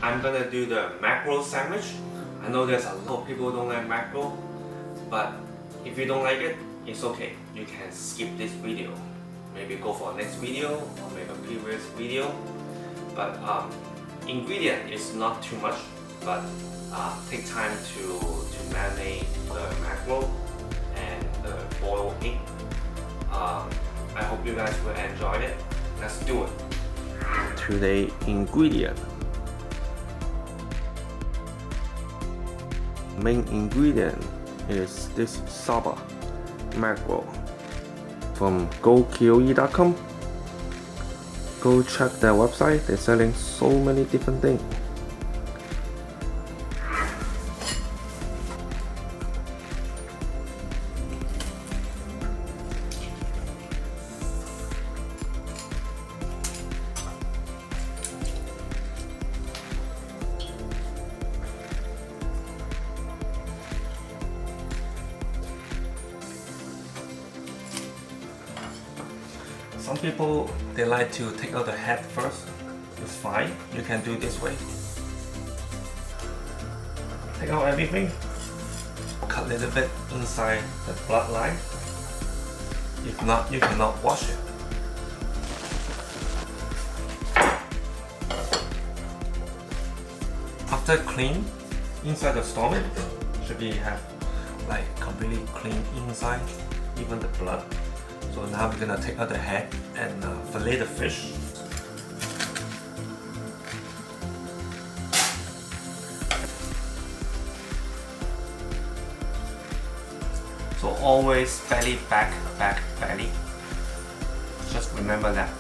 I'm gonna do the mackerel sandwich. I know there's a lot of people who don't like mackerel, but if you don't like it, it's okay. You can skip this video. Maybe go for next video or maybe a previous video. But ingredient is not too much, but take time to marinate the mackerel and the boiled egg. I hope you guys will enjoy it. Let's do it. Today ingredient. Main ingredient is this saba mackerel from goqe.com. Go check their website. They're selling so many different things. Some people, they like to take out the head first. It's fine. You can do it this way. Take out everything. Cut a little bit inside the bloodline. If not, you cannot wash it. After clean, inside the stomach should be have like completely clean inside, even the blood. So now we're gonna take out the head and fillet the fish. So always belly back, belly. Just remember that.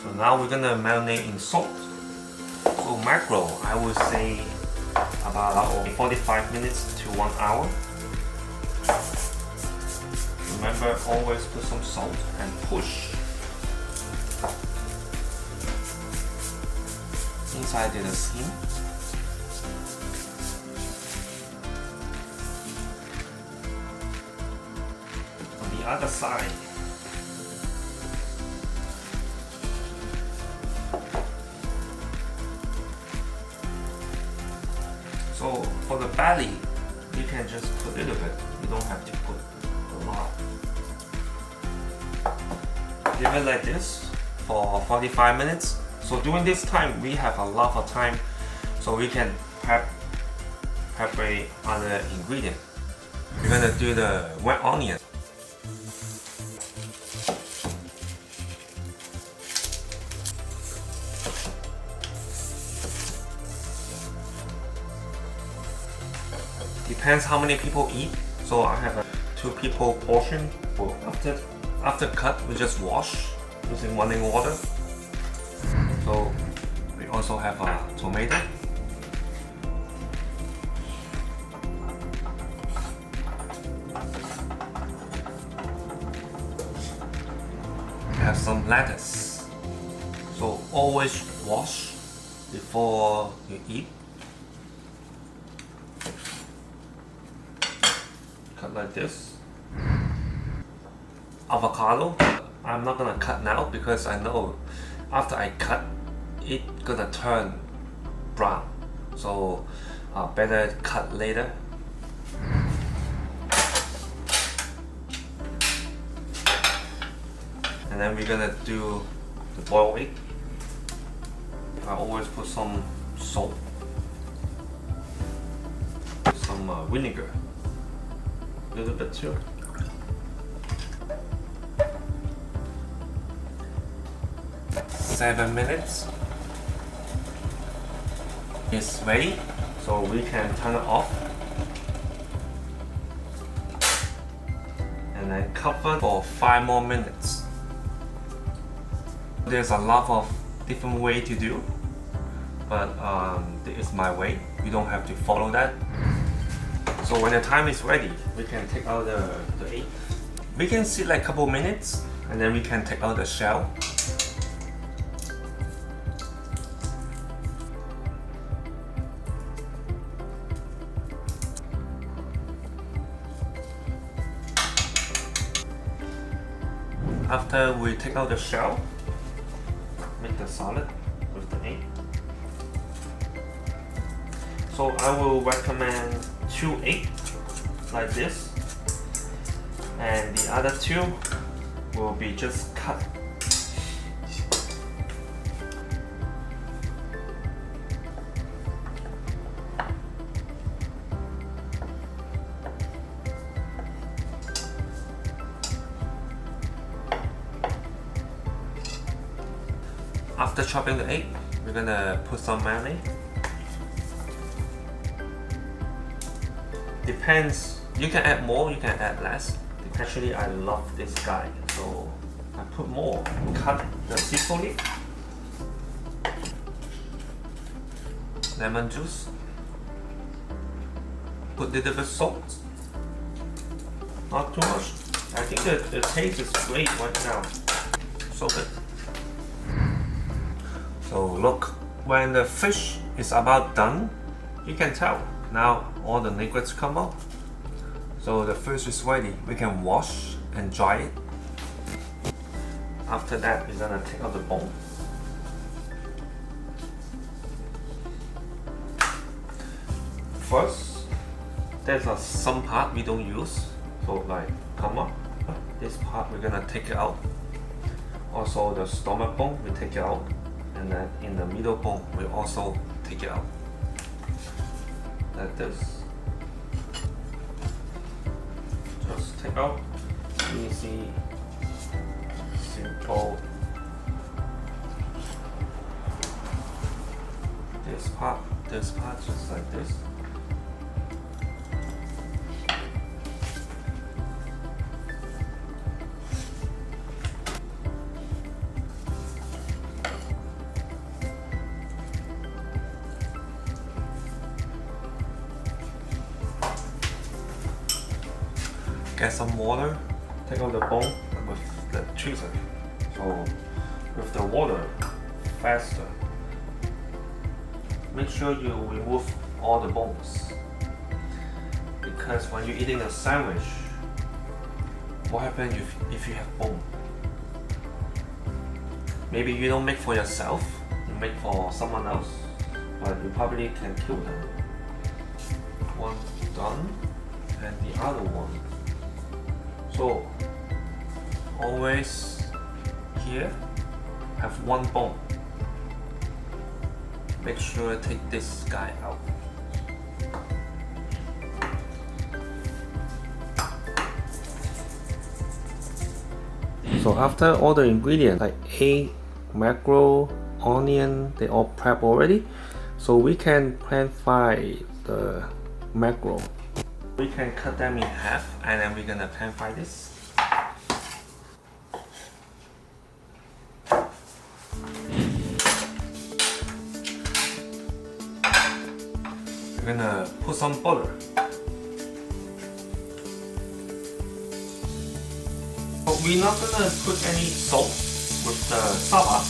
So now we're gonna marinate in salt. So mackerel, I would say about 45 minutes to 1 hour. Remember, always put some salt and push. Inside the skin. On the other side. So for the belly, you can just put a little bit. You don't have to put a lot. Leave it like this for 45 minutes. So during this time, we have a lot of time, so we can prepare other ingredient. We're gonna do the white onion. Depends how many people eat. So I have a 2 people portion. After cut, we just wash using running water. So we also have a tomato. We have some lettuce. So always wash before you eat. Cut like this. Avocado. I'm not gonna cut now because I know after I cut, it's gonna turn brown. So better cut later. And then we're gonna do the boiled egg. I always put some salt, some vinegar. A little bit too. Seven minutes. It's ready, so we can turn it off. And then cover for 5 more minutes. There's a lot of different way to do, but this is my way. You don't have to follow that. So when the time is ready, we can take out the egg. We can sit like a couple minutes and then we can take out the shell. After we take out the shell, make the salad with the egg. So I will recommend 2 eggs like this, and the other 2 will be just cut. After chopping the egg, we're gonna put some mayonnaise. Depends, you can add more, you can add less. Actually, I love this guy, so I put more. Cut the celery, lemon juice, put a little bit salt, not too much. I think the taste is great right now, so good. So look, when the fish is about done, you can tell. Now all the liquids come out. So the fish is ready. We can wash and dry it. After that, we're gonna take out the bone. First, there's some part we don't use. So like, come up. This part we're gonna take it out. Also the stomach bone, we take it out. And then in the middle bone, we also take it out. Like this. Just take out. Easy, simple. This part just like this. Get some water, take out the bone with the tweezer. So with the water, faster. Make sure you remove all the bones. Because when you're eating a sandwich, what happens if you have bone? Maybe you don't make for yourself, you make for someone else, but you probably can kill them. One done, and the other one. So always here have one bone. Make sure to take this guy out. So after all the ingredients like egg, mackerel, onion, they all prep already. So we can pan fry the mackerel. We can cut them in half and then we're gonna pan fry this. We're gonna put some butter. But we're not gonna put any salt with the saba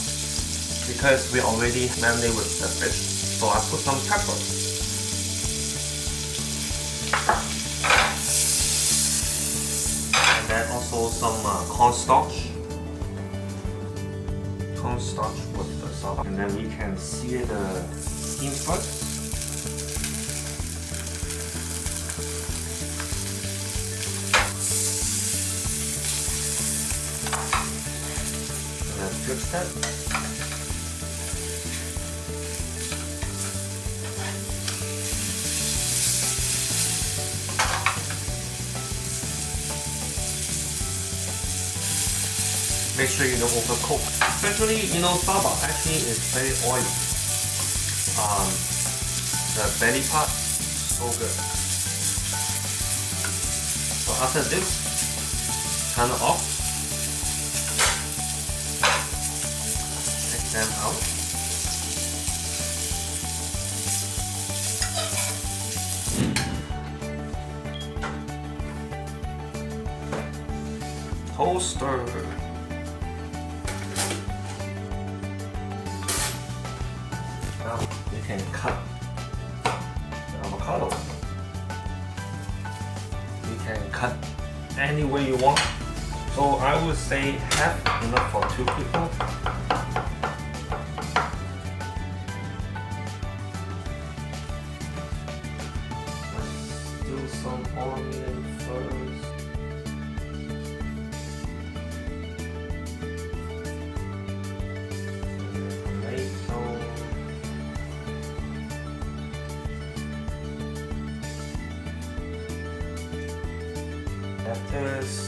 because we already marinated with the fish. So I put some pepper. And also some cornstarch with the saba, and then we can sear the skin first. And then flip that. Make sure you don't overcook. Especially, saba actually is very oily. The belly part, so good. So after this, turn it off. out. Toaster. Now you can cut the avocado. You can cut any way you want. So I would say half enough for 2 people. Let's do some onion first. Tomato. Lettuce.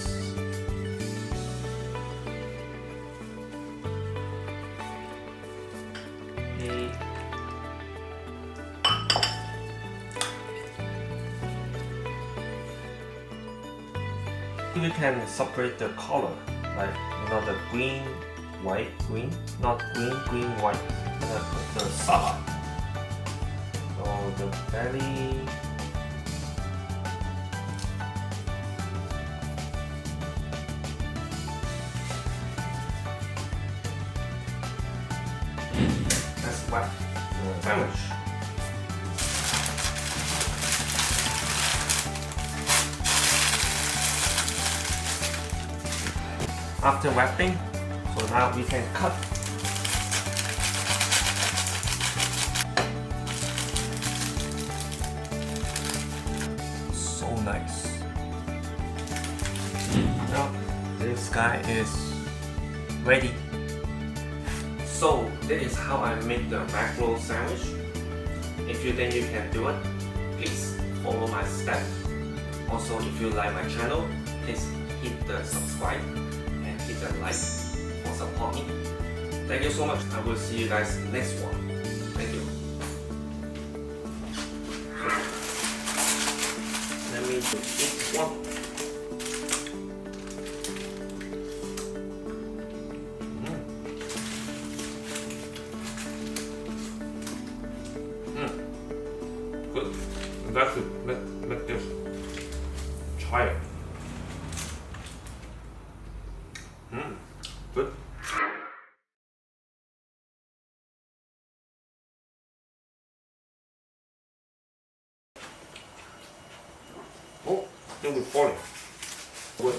We can separate the color, like the green, white, green, not green, green, white. And then put the saba. So the belly. Let's wrap the sandwich. After wrapping, so now we can cut. So nice. Now this guy is ready. So this is how I make the mackerel sandwich. If you think you can do it, please follow my steps. Also, if you like my channel, please hit the subscribe. Hit the like or support me. Thank you so much. I will see you guys next one. Thank you. Let me do each one. Good. That's it. Let this. Try it. Good. Oh, still falling. Good.